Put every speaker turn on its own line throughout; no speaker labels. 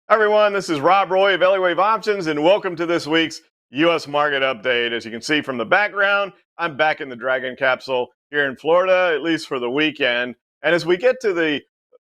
Hi everyone, this is Rob Roy of Elliott Wave Options, and welcome to this week's U.S. market update. As you can see from the background, I'm back in the Dragon Capsule here in Florida, at least for the weekend. And as we get to the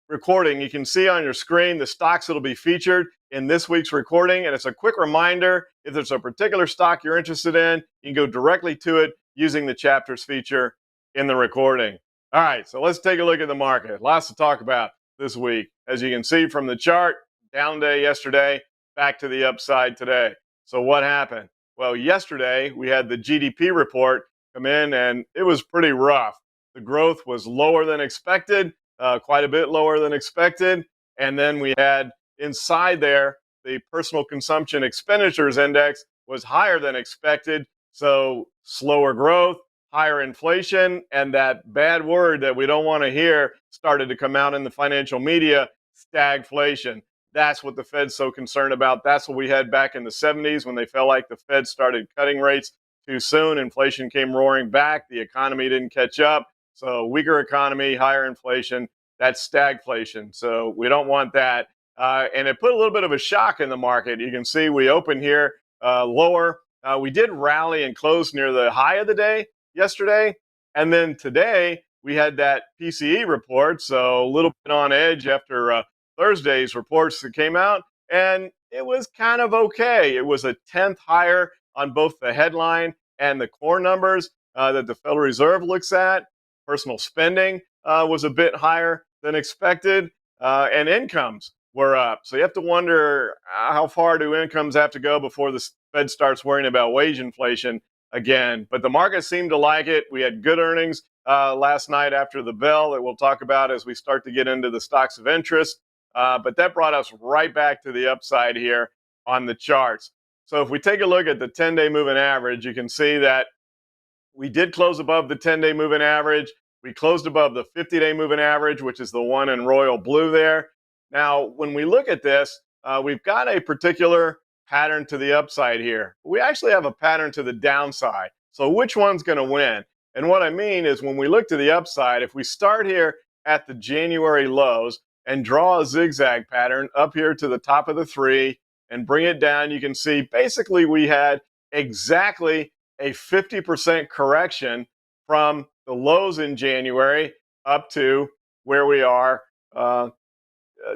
recording, you can see on your screen the stocks that will be featured in this week's recording. And it's a quick reminder, if there's a particular stock you're interested in, you can go directly to it using the chapters feature in the recording. All right, so let's take a look at the market. Lots to talk about this week. As you can see from the chart, down day yesterday, back to the upside today. So what happened? Well, yesterday we had the GDP report come in and it was pretty rough. The growth was lower than expected, quite a bit lower than expected. And then we had inside there, the personal consumption expenditures index was higher than expected. So slower growth, higher inflation, and that bad word that we don't want to hear started to come out in the financial media, stagflation. That's what the Fed's so concerned about. That's what we had back in the 70s when they felt like the Fed started cutting rates too soon. Inflation came roaring back. The economy didn't catch up. So weaker economy, higher inflation, that's stagflation. So we don't want that. And it put a little bit of a shock in the market. You can see we opened here lower. We did rally and close near the high of the day yesterday. And then today we had that PCE report. So a little bit on edge after Thursday's reports that came out, and it was kind of okay. It was a 10th higher on both the headline and the core numbers that the Federal Reserve looks at. Personal spending was a bit higher than expected, and incomes were up. So you have to wonder how far do incomes have to go before the Fed starts worrying about wage inflation again. But the market seemed to like it. We had good earnings last night after the bell that we'll talk about as we start to get into the stocks of interest. But that brought us right back to the upside here on the charts. So if we take a look at the 10-day moving average, you can see that we did close above the 10-day moving average. We closed above the 50-day moving average, which is the one in royal blue there. Now, when we look at this, we've got a particular pattern to the upside here. We actually have a pattern to the downside. So which one's going to win? And what I mean is when we look to the upside, if we start here at the January lows, and draw a zigzag pattern up here to the top of the 3 and bring it down, you can see basically we had exactly a 50% correction from the lows in January up to where we are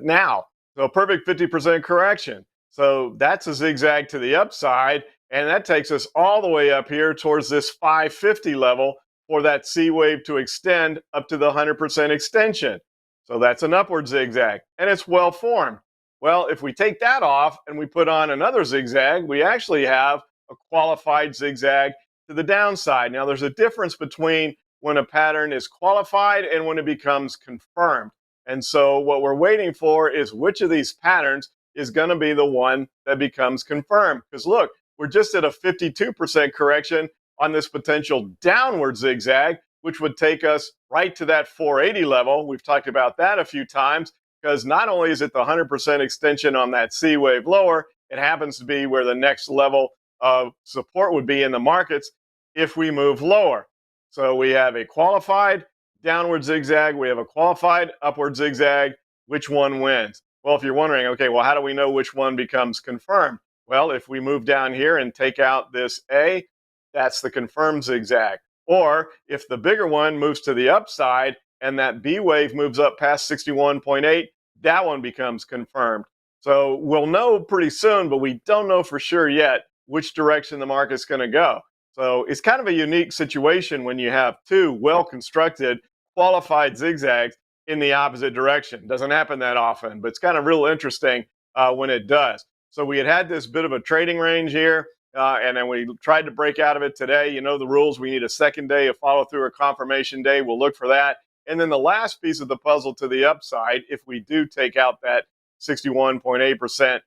now. So a perfect 50% correction. So that's a zigzag to the upside, and that takes us all the way up here towards this 550 level for that C wave to extend up to the 100% extension. So that's an upward zigzag, and it's well formed. Well, if we take that off and we put on another zigzag, we actually have a qualified zigzag to the downside. Now, there's a difference between when a pattern is qualified and when it becomes confirmed. And so what we're waiting for is which of these patterns is going to be the one that becomes confirmed. Because look, we're just at a 52% correction on this potential downward zigzag, which would take us right to that 480 level. We've talked about that a few times because not only is it the 100% extension on that C wave lower, it happens to be where the next level of support would be in the markets if we move lower. So we have a qualified downward zigzag. We have a qualified upward zigzag. Which one wins? Well, if you're wondering, okay, well, how do we know which one becomes confirmed? Well, if we move down here and take out this A, that's the confirmed zigzag. Or if the bigger one moves to the upside and that B wave moves up past 61.8, that one becomes confirmed. So we'll know pretty soon, but we don't know for sure yet which direction the market's going to go. So it's kind of a unique situation when you have two well-constructed, qualified zigzags in the opposite direction. Doesn't happen that often, but it's kind of real interesting when it does. So we had this bit of a trading range here. And then we tried to break out of it today. You know the rules. We need a second day, a follow-through, or confirmation day. We'll look for that. And then the last piece of the puzzle to the upside, if we do take out that 61.8%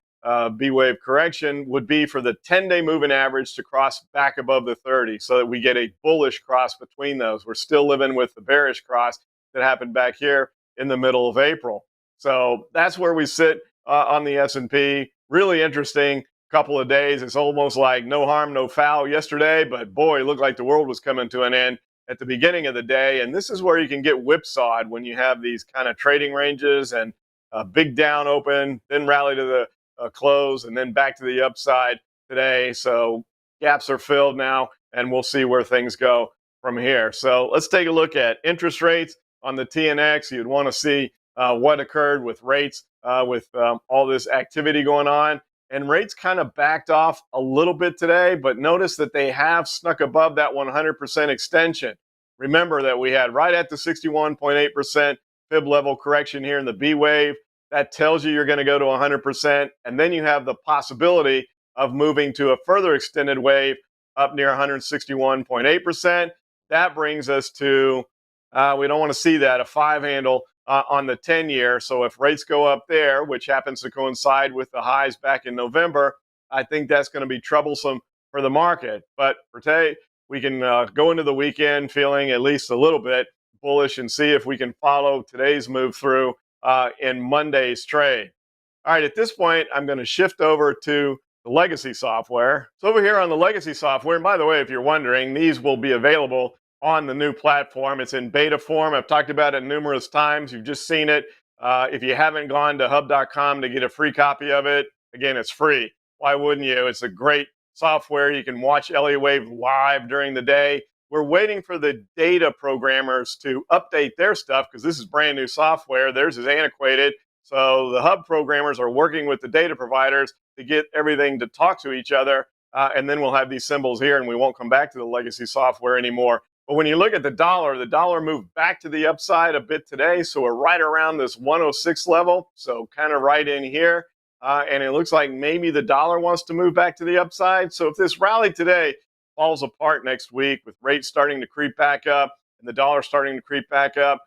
B-wave correction, would be for the 10-day moving average to cross back above the 30 so that we get a bullish cross between those. We're still living with the bearish cross that happened back here in the middle of April. So that's where we sit on the S&P. Really interesting couple of days. It's almost like no harm, no foul yesterday, but boy, it looked like the world was coming to an end at the beginning of the day. And this is where you can get whipsawed when you have these kind of trading ranges and a big down open, then rally to the close, and then back to the upside today. So gaps are filled now, and we'll see where things go from here. So let's take a look at interest rates on the TNX. You'd want to see what occurred with rates with all this activity going on. And rates kind of backed off a little bit today, but notice that they have snuck above that 100% extension. Remember that we had right at the 61.8% fib level correction here in the B wave. That tells you you're going to go to 100%. And then you have the possibility of moving to a further extended wave up near 161.8%. That brings us to, we don't want to see that, a 5 handle on the 10-year. So if rates go up there, which happens to coincide with the highs back in November, I think that's going to be troublesome for the market. But for today, we can go into the weekend feeling at least a little bit bullish and see if we can follow today's move through in Monday's trade. All right, at this point, I'm going to shift over to the legacy software. So over here on the legacy software, and by the way, if you're wondering, these will be available on the new platform. It's in beta form. I've talked about it numerous times. You've just seen it. If you haven't gone to hub.com to get a free copy of it, again, it's free. Why wouldn't you? It's a great software. You can watch Elliott Wave live during the day. We're waiting for the data programmers to update their stuff because this is brand new software. Theirs is antiquated. So the hub programmers are working with the data providers to get everything to talk to each other. And then we'll have these symbols here and we won't come back to the legacy software anymore. But when you look at the dollar moved back to the upside a bit today. So we're right around this 106 level. So kind of right in here. And it looks like maybe the dollar wants to move back to the upside. So if this rally today falls apart next week with rates starting to creep back up and the dollar starting to creep back up,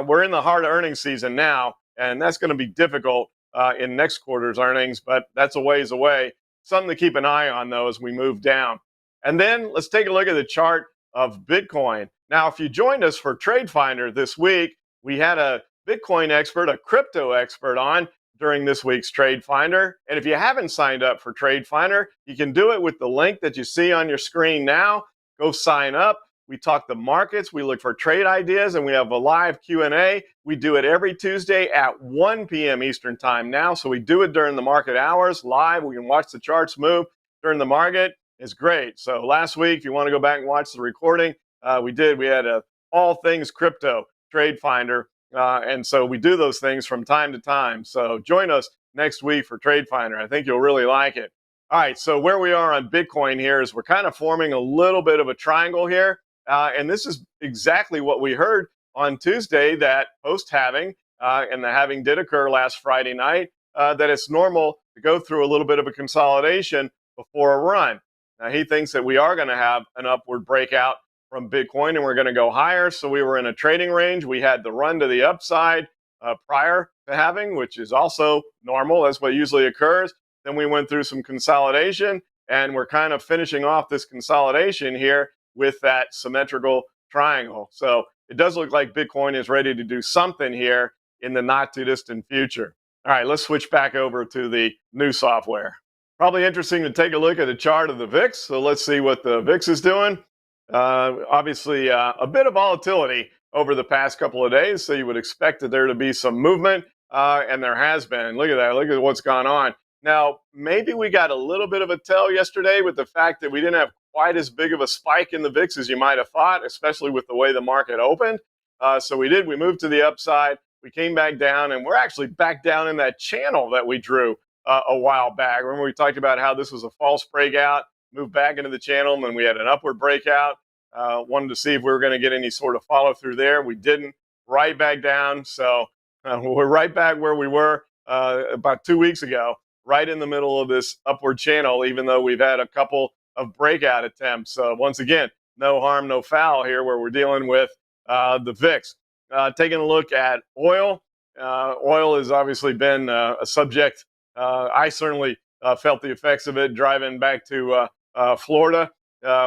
we're in the hard earnings season now. And that's going to be difficult in next quarter's earnings, but that's a ways away. Something to keep an eye on, though, as we move down. And then let's take a look at the chart of Bitcoin. Now, if you joined us for TradeFinder this week, we had a Bitcoin expert, a crypto expert on during this week's TradeFinder. And if you haven't signed up for TradeFinder, you can do it with the link that you see on your screen now. Go sign up. We talk the markets, we look for trade ideas, and we have a live Q&A. We do it every Tuesday at 1 p.m. Eastern time now. So we do it during the market hours live. We can watch the charts move during the market. It's great. So last week, if you want to go back and watch the recording, we had a all things crypto TradeFinder. And so we do those things from time to time. So join us next week for TradeFinder. I think you'll really like it. All right, so where we are on Bitcoin here is we're kind of forming a little bit of a triangle here. And this is exactly what we heard on Tuesday, that post-halving, and the halving did occur last Friday night, that it's normal to go through a little bit of a consolidation before a run. Now, he thinks that we are going to have an upward breakout from Bitcoin and we're going to go higher. So we were in a trading range. We had the run to the upside prior to halving, which is also normal. That's what usually occurs. Then we went through some consolidation and we're kind of finishing off this consolidation here with that symmetrical triangle. So it does look like Bitcoin is ready to do something here in the not too distant future. All right, let's switch back over to the new software. Probably interesting to take a look at a chart of the VIX. So let's see what the VIX is doing. Obviously, a bit of volatility over the past couple of days. So you would expect that there to be some movement, and there has been. Look at that. Look at what's gone on. Now, maybe we got a little bit of a tell yesterday with the fact that we didn't have quite as big of a spike in the VIX as you might have thought, especially with the way the market opened. So we moved to the upside, we came back down, and we're actually back down in that channel that we drew a while back. Remember we talked about how this was a false breakout, moved back into the channel, and then we had an upward breakout. Wanted to see if we were going to get any sort of follow through there. We didn't. Right back down. So we're right back where we were about 2 weeks ago, right in the middle of this upward channel, even though we've had a couple of breakout attempts. So once again, no harm, no foul here where we're dealing with the VIX. Taking a look at oil. Oil has obviously been a subject. I certainly felt the effects of it driving back to Florida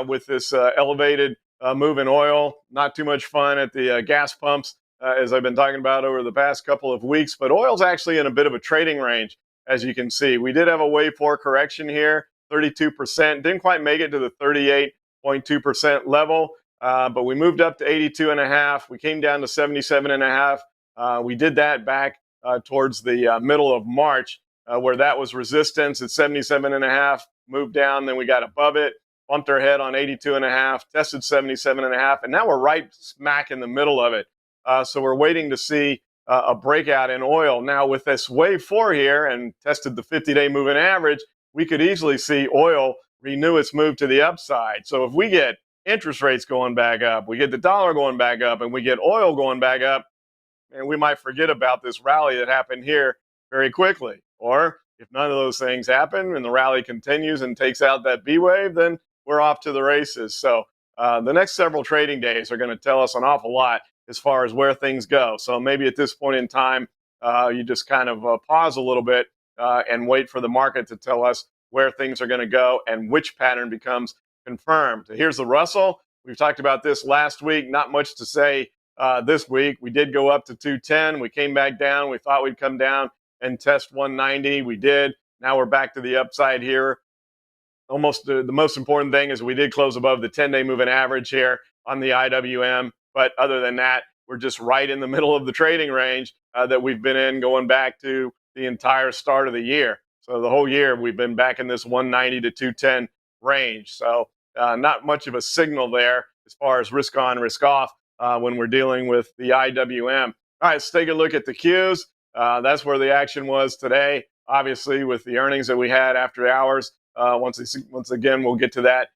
with this elevated move in oil. Not too much fun at the gas pumps, as I've been talking about over the past couple of weeks. But oil's actually in a bit of a trading range, as you can see. We did have a wave 4 correction here. 32%, didn't quite make it to the 38.2% level, but we moved up to 82.5. We came down to 77.5. We did that back towards the middle of March. where that was resistance at 77.5, moved down, then we got above it, bumped our head on 82.5, tested 77.5, and now we're right smack in the middle of it. So we're waiting to see a breakout in oil. Now with this wave 4 here and tested the 50-day moving average, we could easily see oil renew its move to the upside. So if we get interest rates going back up, we get the dollar going back up, and we get oil going back up, and we might forget about this rally that happened here very quickly. Or if none of those things happen and the rally continues and takes out that B wave, then we're off to the races. So the next several trading days are going to tell us an awful lot as far as where things go. So maybe at this point in time, you just kind of pause a little bit and wait for the market to tell us where things are going to go and which pattern becomes confirmed. Here's the Russell. We've talked about this last week. Not much to say this week. We did go up to 210. We came back down. We thought we'd come down and test 190. We did. Now we're back to the upside here. Almost the most important thing is we did close above the 10-day moving average here on the IWM. But other than that, we're just right in the middle of the trading range that we've been in going back to the entire start of the year. So the whole year we've been back in this 190 to 210 range. So not much of a signal there as far as risk on, risk off when we're dealing with the IWM. All right, let's take a look at the Qs. That's where the action was today, obviously, with the earnings that we had after hours. Once again, we'll get to that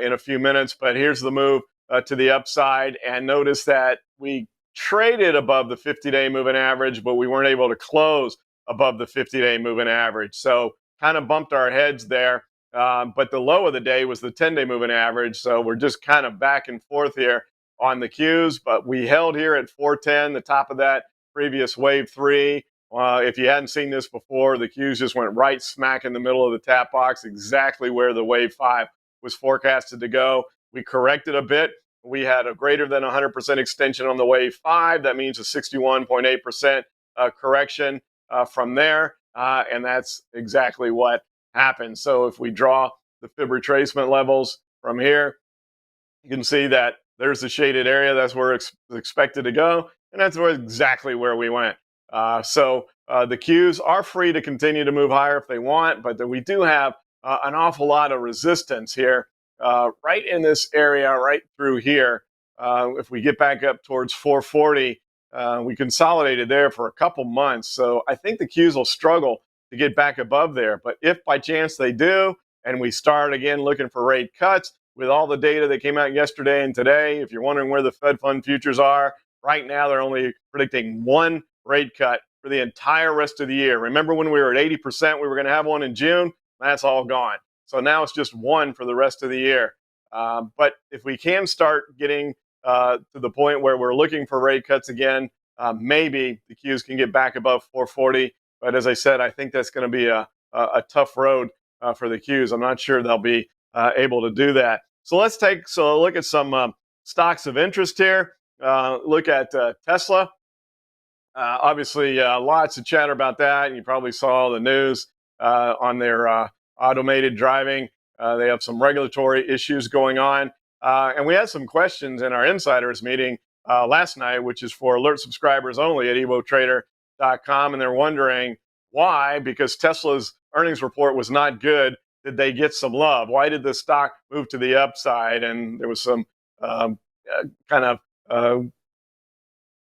in a few minutes. But here's the move to the upside. And notice that we traded above the 50-day moving average, but we weren't able to close above the 50-day moving average. So kind of bumped our heads there. But the low of the day was the 10-day moving average. So we're just kind of back and forth here on the Qs. But we held here at 410, the top of that previous wave 3. If you hadn't seen this before, the Qs just went right smack in the middle of the tap box, exactly where the wave 5 was forecasted to go. We corrected a bit. We had a greater than 100% extension on the wave 5. That means a 61.8% correction from there. And that's exactly what happened. So if we draw the fib retracement levels from here, you can see that there's the shaded area. That's where it's expected to go. And that's exactly where we went. So the Qs are free to continue to move higher if they want, but we do have an awful lot of resistance here right in this area, right through here. If we get back up towards 440, we consolidated there for a couple months. So I think the Qs will struggle to get back above there. But if by chance they do, and we start again looking for rate cuts, with all the data that came out yesterday and today, if you're wondering where the Fed fund futures are, right now they're only predicting one rate cut for the entire rest of the year. Remember when we were at 80%, we were going to have one in June? That's all gone. So now it's just one for the rest of the year. But if we can start getting to the point where we're looking for rate cuts again, maybe the Qs can get back above 440. But as I said, I think that's going to be a tough road for the Qs. I'm not sure they'll be able to do that. So let's take a look at some stocks of interest here. Look at Tesla. Obviously, lots of chatter about that. And you probably saw the news on their automated driving. They have some regulatory issues going on. And we had some questions in our insiders meeting last night, which is for alert subscribers only at evotrader.com. And they're wondering why, because Tesla's earnings report was not good, did they get some love? Why did the stock move to the upside? And there was some kind of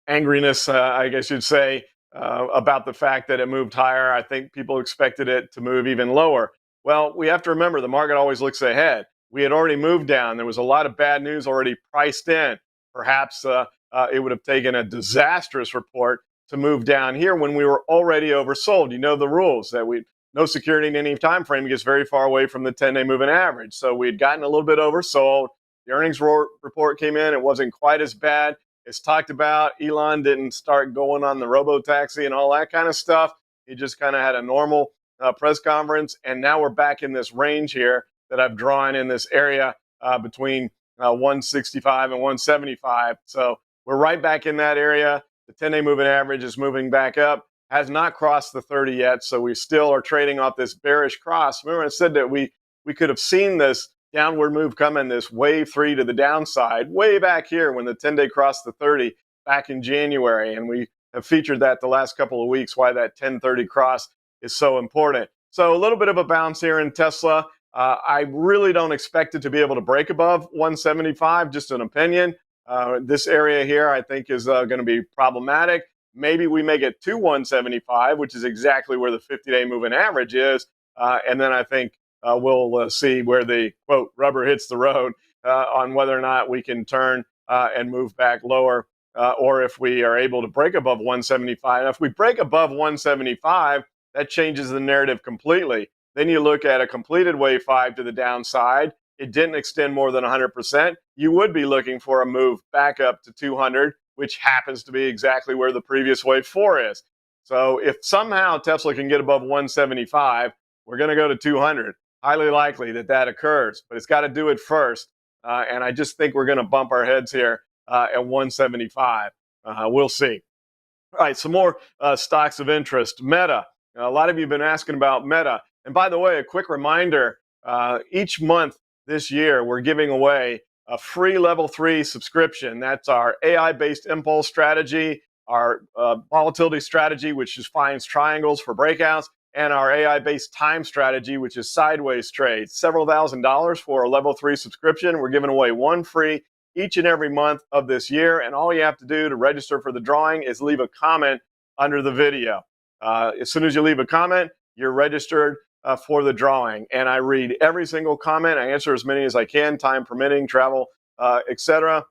angriness, I guess you'd say, about the fact that it moved higher. I think people expected it to move even lower. Well, we have to remember the market always looks ahead. We had already moved down. There was a lot of bad news already priced in. Perhaps it would have taken a disastrous report to move down here when we were already oversold. You know the rules that no security in any time frame gets very far away from the 10-day moving average. So we had gotten a little bit oversold. The earnings report came in. It wasn't quite as bad as talked about. Elon didn't start going on the robo-taxi and all that kind of stuff. He just kind of had a normal press conference. And now we're back in this range here that I've drawn in this area between 165 and 175. So we're right back in that area. The 10-day moving average is moving back up. Has not crossed the 30 yet, so we still are trading off this bearish cross. Remember I said that we could have seen this downward move coming, this wave 3 to the downside, way back here when the 10-day crossed the 30 back in January. And we have featured that the last couple of weeks, why that 1030 cross is so important. So a little bit of a bounce here in Tesla. I really don't expect it to be able to break above 175, just an opinion. This area here, I think, is going to be problematic. Maybe we make it to 175, which is exactly where the 50-day moving average is. And then I think we'll see where the, quote, rubber hits the road on whether or not we can turn and move back lower, or if we are able to break above 175. Now, if we break above 175, that changes the narrative completely. Then you look at a completed wave 5 to the downside. It didn't extend more than 100%. You would be looking for a move back up to 200, which happens to be exactly where the previous wave 4 is. So if somehow Tesla can get above 175, we're going to go to 200. Highly likely that that occurs, but it's got to do it first. And I just think we're going to bump our heads here at 175. We'll see. All right, some more stocks of interest. Meta. A lot of you have been asking about Meta. And by the way, a quick reminder, each month this year, we're giving away a free level 3 subscription. That's our AI-based impulse strategy, our volatility strategy, which just finds triangles for breakouts, and our AI-based time strategy, which is sideways trades. Several $1,000s for a level 3 subscription. We're giving away one free each and every month of this year. And all you have to do to register for the drawing is leave a comment under the video. As soon as you leave a comment, you're registered for the drawing. And I read every single comment. I answer as many as I can, time permitting, travel, etc.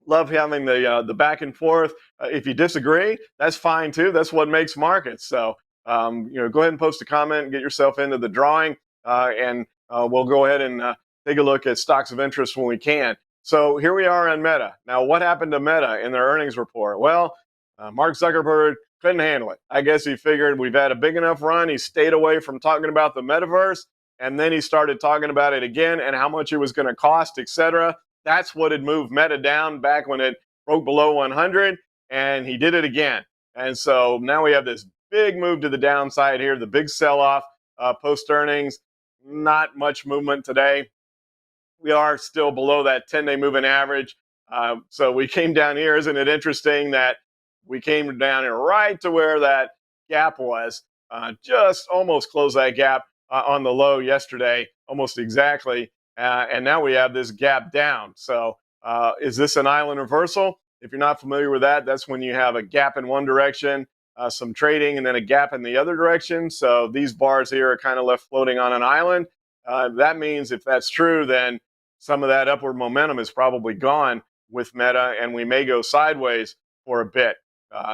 Love having the back and forth. If you disagree, that's fine too. That's what makes markets. So go ahead and post a comment and get yourself into the drawing, and we'll go ahead and take a look at stocks of interest when we can. So here we are on Meta. Now, what happened to Meta in their earnings report? Well, Mark Zuckerberg couldn't handle it. I guess he figured we've had a big enough run. He stayed away from talking about the metaverse, and then he started talking about it again and how much it was going to cost, etc. That's what had moved Meta down back when it broke below 100, and he did it again. And so now we have this big move to the downside here, the big sell-off post earnings. Not much movement today. We are still below that 10-day moving average. So we came down here. Isn't it interesting that we came down here right to where that gap was, just almost closed that gap on the low yesterday, almost exactly. And now we have this gap down. So is this an island reversal? If you're not familiar with that, that's when you have a gap in one direction, some trading, and then a gap in the other direction. So these bars here are kind of left floating on an island. That means if that's true, then some of that upward momentum is probably gone with Meta, and we may go sideways for a bit.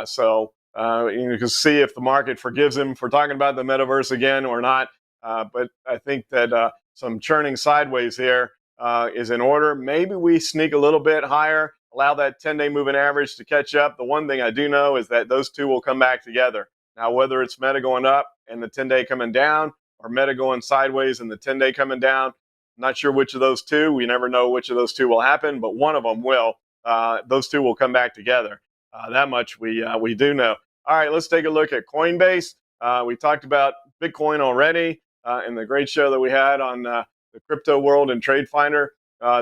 So you can see if the market forgives him for talking about the metaverse again or not. But I think that some churning sideways here is in order. Maybe we sneak a little bit higher, allow that 10-day moving average to catch up. The one thing I do know is that those two will come back together. Now, whether it's Meta going up and the 10-day coming down, or Meta going sideways and the 10-day coming down, not sure which of those two. We never know which of those two will happen, but one of them will. Those two will come back together. That much we do know. All right, let's take a look at Coinbase. We talked about Bitcoin already in the great show that we had on the crypto world and TradeFinder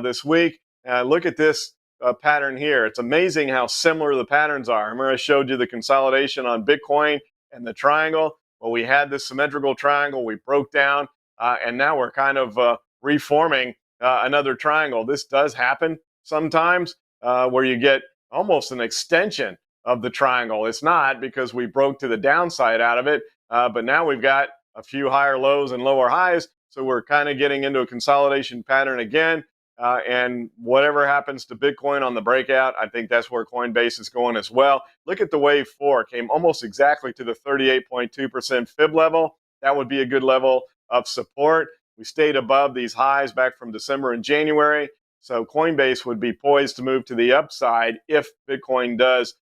this week. Look at this pattern here. It's amazing how similar the patterns are. Remember I showed you the consolidation on Bitcoin and the triangle? Well, we had this symmetrical triangle. We broke down, and now we're kind of reforming another triangle. This does happen sometimes where you get almost an extension of the triangle. It's not, because we broke to the downside out of it, but now we've got a few higher lows and lower highs, so we're kind of getting into a consolidation pattern again. And whatever happens to Bitcoin on the breakout, I think that's where Coinbase is going as well. Look at the wave 4, came almost exactly to the 38.2% fib level. That would be a good level of support. We stayed above these highs back from December and January. So Coinbase would be poised to move to the upside if Bitcoin does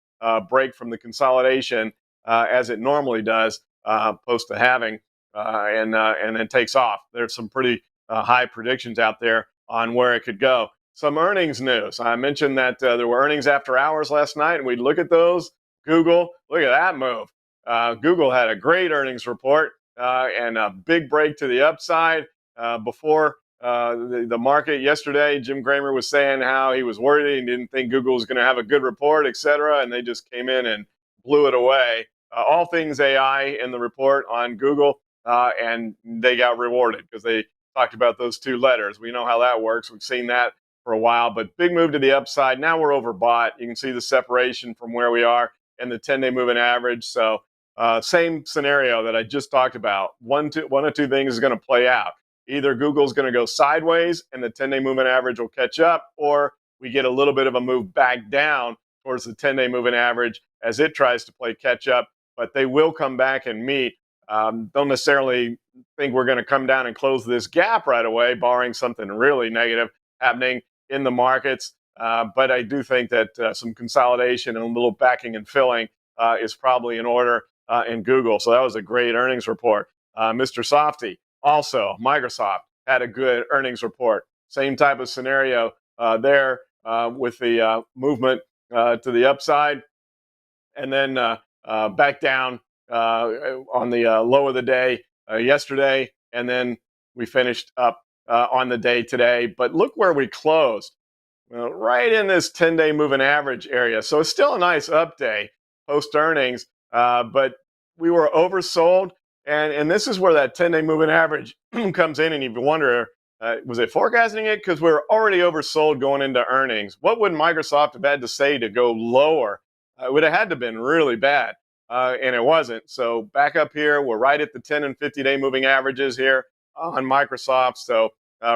break from the consolidation as it normally does post the halving and then takes off. There's some pretty high predictions out there on where it could go. Some earnings news. I mentioned that there were earnings after hours last night, and we'd look at those. Google, look at that move. Google had a great earnings report and a big break to the upside. Before the market yesterday, Jim Cramer was saying how he was worried and didn't think Google was going to have a good report, et cetera, and they just came in and blew it away. all things AI in the report on Google, and they got rewarded because they talked about those two letters. We know how that works. We've seen that for a while, but big move to the upside. Now we're overbought. You can see the separation from where we are and the 10-day moving average. So same scenario that I just talked about. One of two things is going to play out. Either Google's going to go sideways and the 10-day moving average will catch up, or we get a little bit of a move back down towards the 10-day moving average as it tries to play catch up. But they will come back and meet. Don't necessarily think we're going to come down and close this gap right away, barring something really negative happening in the markets. But I do think that some consolidation and a little backing and filling is probably in order in Google. So that was a great earnings report. Mr. Softy, also Microsoft, had a good earnings report. Same type of scenario there with the movement to the upside, and then back down on the low of the day yesterday, and then we finished up on the day today. But look where we closed. Well, right in this 10-day moving average area. So it's still a nice up day post earnings, but we were oversold. And this is where that 10-day moving average comes in, and you wonder, was it forecasting it? Because we're already oversold going into earnings. What would Microsoft have had to say to go lower? It would have had to have been really bad, and it wasn't. So back up here, we're right at the 10 and 50-day moving averages here on Microsoft. So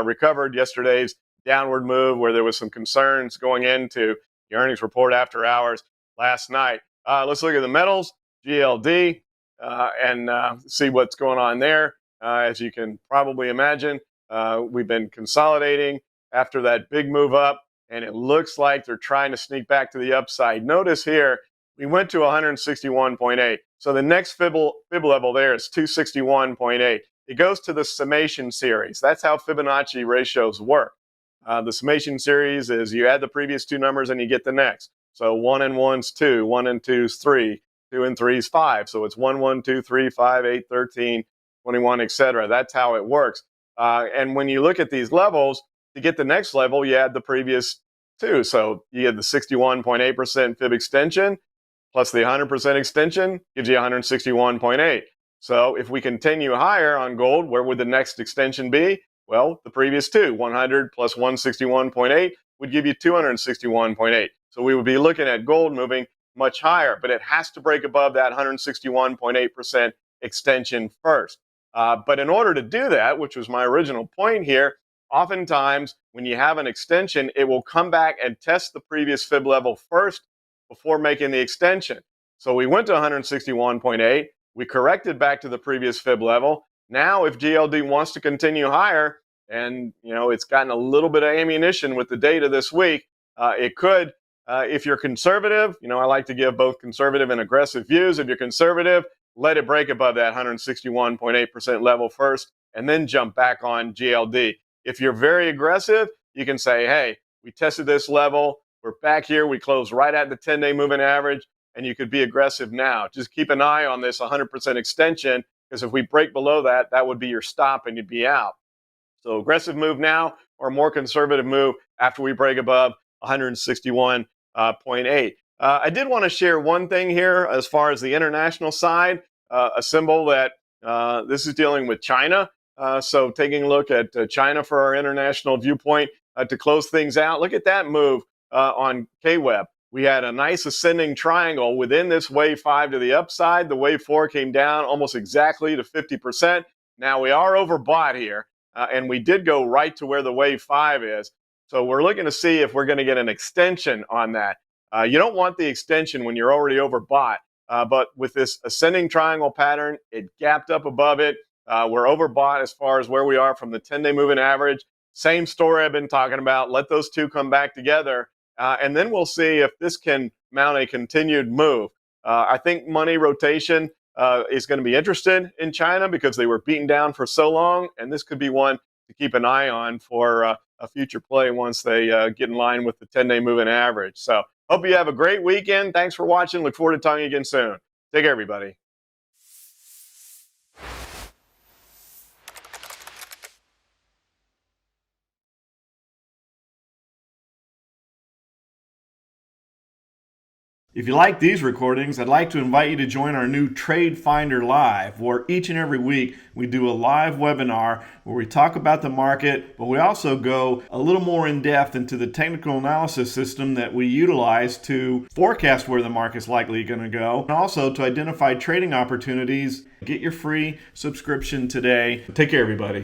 recovered yesterday's downward move where there was some concerns going into the earnings report after hours last night. Let's look at the metals, GLD, and see what's going on there. As you can probably imagine, we've been consolidating after that big move up, and it looks like they're trying to sneak back to the upside. Notice here, we went to 161.8. So the next fib level there is 261.8. It goes to the summation series. That's how Fibonacci ratios work. The summation series is you add the previous two numbers and you get the next. So 1 and 1's 2, 1 and 2's 3, 2 and 3's 5. So it's 1, 1, 2, 3, 5, 8, 13, 21, etc. That's how it works. And when you look at these levels, to get the next level, you add the previous two. So you get the 61.8% fib extension plus the 100% extension gives you 161.8. So if we continue higher on gold, where would the next extension be? Well, the previous two, 100 plus 161.8 would give you 261.8. So we would be looking at gold moving much higher, but it has to break above that 161.8% extension first. But in order to do that, which was my original point here, oftentimes when you have an extension, it will come back and test the previous fib level first before making the extension. So we went to 161.8. We corrected back to the previous fib level. Now, if GLD wants to continue higher, and it's gotten a little bit of ammunition with the data this week, it could. If you're conservative, I like to give both conservative and aggressive views. If you're conservative, let it break above that 161.8% level first, and then jump back on GLD. If you're very aggressive, you can say, hey, we tested this level. We're back here. We closed right at the 10-day moving average, and you could be aggressive now. Just keep an eye on this 100% extension, because if we break below that, that would be your stop and you'd be out. So aggressive move now, or more conservative move after we break above 161.8. I did want to share one thing here as far as the international side, a symbol that this is dealing with China. So taking a look at China for our international viewpoint to close things out. Look at that move on KWEB. We had a nice ascending triangle within this wave 5 to the upside. The wave 4 came down almost exactly to 50%. Now we are overbought here, and we did go right to where the wave 5 is. So we're looking to see if we're going to get an extension on that. You don't want the extension when you're already overbought, but with this ascending triangle pattern, it gapped up above it. We're overbought as far as where we are from the 10-day moving average. Same story I've been talking about. Let those two come back together. And then we'll see if this can mount a continued move. I think money rotation is going to be interested in China because they were beaten down for so long, and this could be one to keep an eye on for a future play once they get in line with the 10-day moving average. So hope you have a great weekend. Thanks for watching. Look forward to talking again soon. Take care, everybody. If you like these recordings, I'd like to invite you to join our new TradeFinder Live, where each and every week we do a live webinar where we talk about the market, but we also go a little more in depth into the technical analysis system that we utilize to forecast where the market's likely going to go, and also to identify trading opportunities. Get your free subscription today. Take care, everybody.